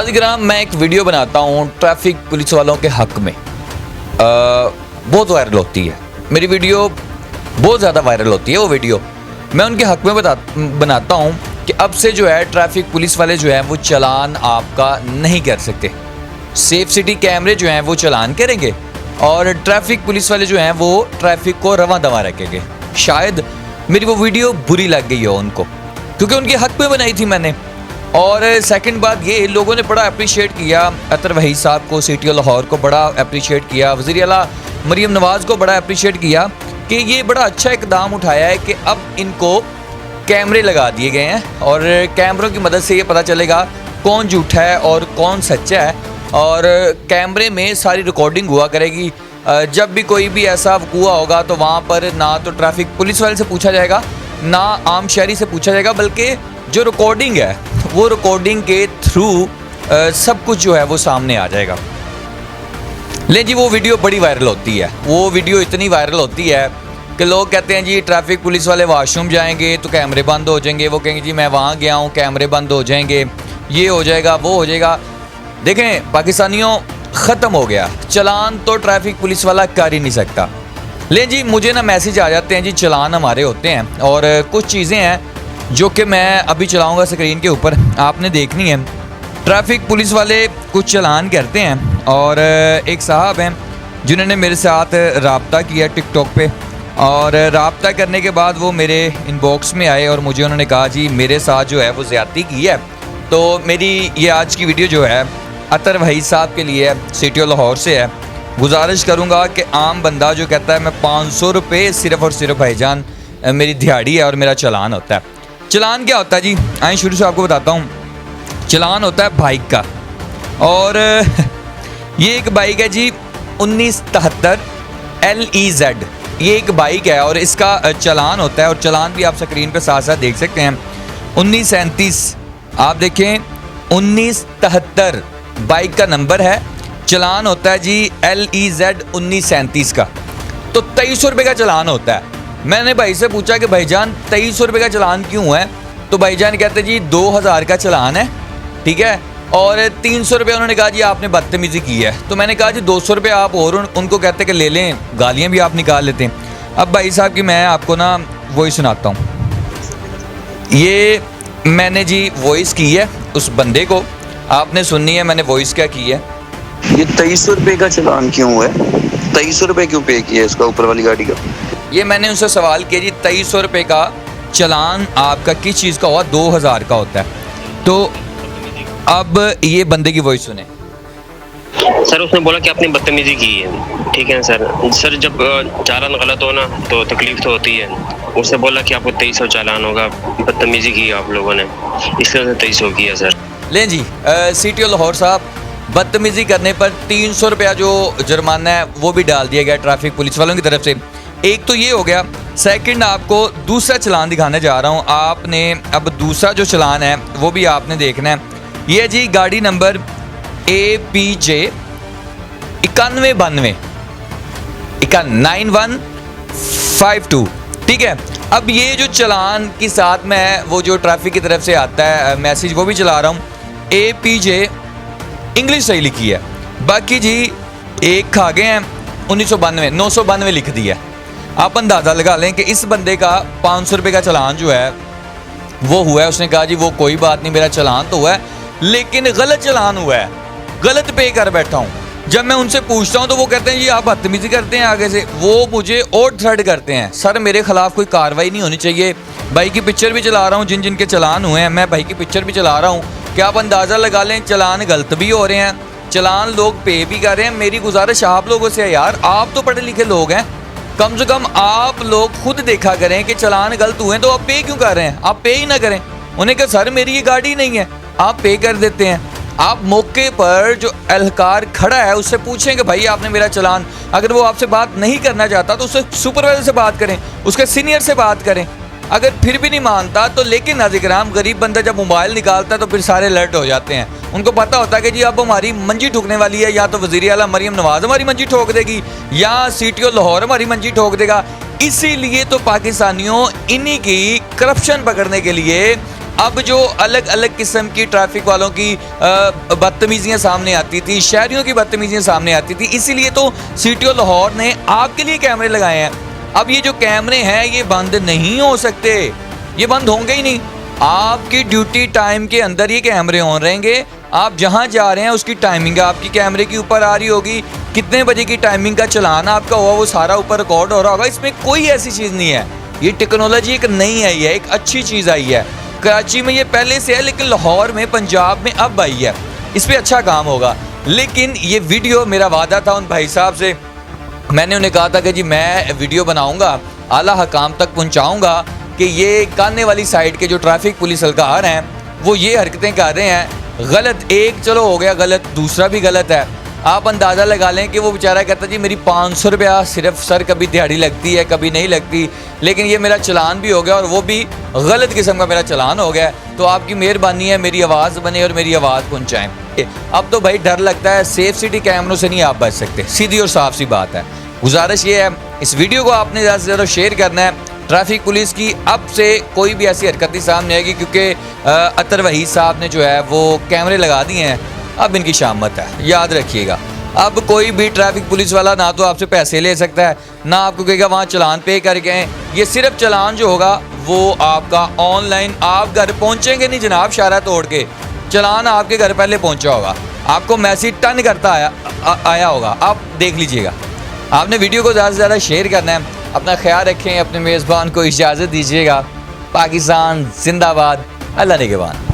नाज़रीन, मैं एक वीडियो बनाता हूँ ट्रैफिक पुलिस वालों के हक़ में। बहुत वायरल होती है मेरी वीडियो, बहुत ज़्यादा वायरल होती है वो वीडियो। मैं उनके हक़ में बनाता हूँ कि अब से जो है ट्रैफिक पुलिस वाले जो है वो चालान आपका नहीं कर सकते। सेफ सिटी कैमरे जो हैं वो चालान करेंगे और ट्रैफिक पुलिस वाले जो हैं वो ट्रैफिक को रवां दवा रखेंगे। शायद मेरी वो वीडियो बुरी लग गई हो उनको, क्योंकि उनके हक़ में बनाई थी मैंने। और सेकंड बात ये, लोगों ने बड़ा अप्रिशिएट किया अतर वहीद साहब को, सिटी लाहौर को बड़ा अप्रिशिएट किया, वज़ीर आला मरीम नवाज़ को बड़ा अप्रिशिएट किया कि ये बड़ा अच्छा इक़दाम उठाया है कि अब इनको कैमरे लगा दिए गए हैं और कैमरों की मदद से ये पता चलेगा कौन झूठा है और कौन सच्चा है। और कैमरे में सारी रिकॉर्डिंग हुआ करेगी। जब भी कोई भी ऐसा वक़ूआ होगा तो वहाँ पर ना तो ट्रैफिक पुलिस वाले से पूछा जाएगा ना आम शहरी से पूछा जाएगा, बल्कि जो रिकॉर्डिंग है वो रिकॉर्डिंग के थ्रू सब कुछ जो है वो सामने आ जाएगा। लेकिन जी वो वीडियो बड़ी वायरल होती है। वो वीडियो इतनी वायरल होती है कि लोग कहते हैं जी ट्रैफिक पुलिस वाले वाशरूम जाएंगे तो कैमरे बंद हो जाएंगे। वो कहेंगे जी मैं वहाँ गया हूँ, कैमरे बंद हो जाएंगे, ये हो जाएगा, वो हो जाएगा। देखें पाकिस्तानियों, ख़त्म हो गया। चालान तो ट्रैफिक पुलिस वाला कर ही नहीं सकता। लेकिन जी मुझे ना मैसेज आ जाते हैं जी चालान हमारे होते हैं, और कुछ चीज़ें हैं जो कि मैं अभी चलाऊंगा स्क्रीन के ऊपर, आपने देखनी है। ट्रैफिक पुलिस वाले कुछ चालान करते हैं और एक साहब हैं जिन्होंने मेरे साथ रब्ता किया टिकटॉक पे, और रब्ता करने के बाद वो मेरे इनबॉक्स में आए और मुझे उन्होंने कहा जी मेरे साथ जो है वो ज़्यादती की है। तो मेरी ये आज की वीडियो जो है अतर वहीद साहब के लिए है, सिटी लाहौर से है। गुजारिश करूँगा कि आम बंदा जो कहता है मैं 500 रुपये सिर्फ़ और सिर्फ भाईजान मेरी दिहाड़ी है और मेरा चालान होता है। चालान क्या होता है जी, आइए शुरू से आपको बताता हूँ। चालान होता है बाइक का, और ये एक बाइक है जी 1973 LEZ। ये एक बाइक है और इसका चालान होता है, और चालान भी आप स्क्रीन पे साथ साथ देख सकते हैं। 1937 आप देखें, 1973 बाइक का नंबर है, चालान होता है जी LEZ 1937 का। तो 2300 रुपये का चालान होता है। मैंने भाई से पूछा कि भाईजान 2300 रुपये का चालान क्यों है, तो भाईजान कहते जी 2000 का चालान है, ठीक है, और 300 रुपये उन्होंने कहा जी आपने बदतमीज़ी की है। तो मैंने कहा जी 200 रुपये आप और उनको कहते कि ले लें, गालियाँ भी आप निकाल लेते हैं। अब भाई साहब की मैं आपको ना वही सुनाता हूँ। ये मैंने जी वॉइस की है उस बंदे को, आपने सुननी है मैंने वॉइस क्या की है। ये 2300 रुपये का चालान क्यों हुआ है? 2300 रुपये क्यों पे किया इसका, ऊपर वाली गाड़ी का? ये मैंने उनसे सवाल किया जी 2300 रुपये का चालान आपका किस चीज़ का हुआ? 2000 का होता है। तो अब ये बंदे की वॉइस सुने। सर उसने बोला कि आपने बदतमीजी की है, ठीक है सर जब चालान गलत हो ना तो तकलीफ तो होती है। उसने बोला कि आपको 2300 चालान होगा, बदतमीजी की आप लोगों ने, इसलिए उसने 2300 किया सर। लें जी सिटी लाहौर साहब, बदतमीजी करने पर 300 रुपया जो जुर्माना है वो भी डाल दिया गया ट्रैफिक पुलिस वालों की तरफ से। एक तो ये हो गया। सेकंड आपको दूसरा चालान दिखाने जा रहा हूँ। आपने अब दूसरा जो चालान है वो भी आपने देखना है। ये जी गाड़ी नंबर APJ 9192 9152, ठीक है। अब ये जो चालान के साथ में वो जो ट्रैफिक की तरफ से आता है मैसेज वो भी चला रहा हूँ। APJ इंग्लिश सही लिखी है, बाकी जी एक खा गए हैं 1992 992 लिख दिया। आप अंदाज़ा लगा लें कि इस बंदे का 500 रुपये का चालान जो है वो हुआ है। उसने कहा जी वो कोई बात नहीं, मेरा चालान तो हुआ है लेकिन गलत चालान हुआ है, गलत पे कर बैठा हूँ। जब मैं उनसे पूछता हूँ तो वो कहते हैं जी आप बदतमीजी करते हैं आगे से। वो मुझे और थ्रेड करते हैं, सर मेरे खिलाफ कोई कार्रवाई नहीं होनी चाहिए। भाई की पिक्चर भी चला रहा हूँ, जिन जिन के चालान हुए हैं मैं भाई की पिक्चर भी चला रहा हूँ। क्या आप अंदाज़ा लगा लें चालान गलत भी हो रहे हैं, चालान लोग पे भी कर रहे हैं। मेरी गुजारिश आप लोगों से है यार, आप तो पढ़े लिखे लोग हैं, कम से कम आप लोग खुद देखा करें कि चालान गलत हुए हैं तो आप पे क्यों कर रहे हैं? आप पे ही ना करें। उन्हें कहा सर मेरी ये गाड़ी नहीं है, आप पे कर देते हैं। आप मौके पर जो एहलकार खड़ा है उससे पूछें कि भाई आपने मेरा चालान, अगर वो आपसे बात नहीं करना चाहता तो उससे सुपरवाइजर से बात करें, उसके सीनियर से बात करें। अगर फिर भी नहीं मानता तो, लेकिन नाज़रीन गरीब बंदा जब मोबाइल निकालता है तो फिर सारे अलर्ट हो जाते हैं। उनको पता होता है कि जी अब हमारी मंजी ठुकने वाली है, या तो वज़ीर आला मरीम नवाज़ हमारी मंजी ठोक देगी या सिटी लाहौर हमारी मंजी ठोक देगा। इसीलिए तो पाकिस्तानियों इन्हीं की करप्शन पकड़ने के लिए अब जो अलग अलग किस्म की ट्रैफिक वालों की बदतमीजियाँ सामने आती थी, शहरियों की बदतमीजियाँ सामने आती थी, इसीलिए तो सिटी लाहौर ने आपके लिए कैमरे लगाए हैं। अब ये जो कैमरे हैं ये बंद नहीं हो सकते, ये बंद होंगे ही नहीं। आपकी ड्यूटी टाइम के अंदर ये कैमरे ऑन रहेंगे। आप जहाँ जा रहे हैं उसकी टाइमिंग आपकी कैमरे के ऊपर आ रही होगी, कितने बजे की टाइमिंग का चलान आपका हुआ वो सारा ऊपर रिकॉर्ड हो रहा होगा। इसमें कोई ऐसी चीज़ नहीं है, ये टेक्नोलॉजी एक नई आई है, एक अच्छी चीज़ आई है। कराची में ये पहले से है लेकिन लाहौर में, पंजाब में अब आई है। इस पर अच्छा काम होगा। लेकिन ये वीडियो, मेरा वादा था उन भाई साहब से, मैंने उन्हें कहा था कि जी मैं वीडियो बनाऊंगा, आला हकाम तक पहुंचाऊंगा कि ये काने वाली साइड के जो ट्रैफिक पुलिस एहलकार हैं वो ये हरकतें कर रहे हैं गलत। एक चलो हो गया गलत, दूसरा भी गलत है। आप अंदाज़ा लगा लें कि वो बेचारा कहता जी मेरी 500 रुपया सिर्फ सर कभी दिहाड़ी लगती है कभी नहीं लगती, लेकिन ये मेरा चलान भी हो गया और वो भी गलत किस्म का मेरा चलान हो गया। तो आपकी मेहरबानी है मेरी आवाज़ बने और मेरी आवाज़ पहुँचाएँ। अब तो भाई डर लगता है, सेफ सिटी कैमरों से नहीं आप बच सकते, सीधी और साफ सी बात है। गुजारिश ये है इस वीडियो को आपने ज़्यादा से ज़्यादा शेयर करना है। ट्रैफिक पुलिस की अब से कोई भी ऐसी हरकत नहीं सामने आएगी, क्योंकि अतर वहीद साहब ने जो है वो कैमरे लगा दिए हैं, अब इनकी शामत है, याद रखिएगा। अब कोई भी ट्रैफिक पुलिस वाला ना तो आपसे पैसे ले सकता है, ना आपको कहेगा वहाँ चलान पे करके आएँ। ये सिर्फ चलान जो होगा वो आपका ऑनलाइन, आप घर पहुँचेंगे नहीं जनाब शारा तोड़ के, चलान आपके घर पहले पहुँचा होगा, आपको मैसेज टन करता आया होगा, आप देख लीजिएगा। आपने वीडियो को ज़्यादा से ज़्यादा शेयर करना है। अपना ख्याल रखें, अपने मेज़बान को इजाज़त दीजिएगा। पाकिस्तान जिंदाबाद, अल्लाह निगहबान।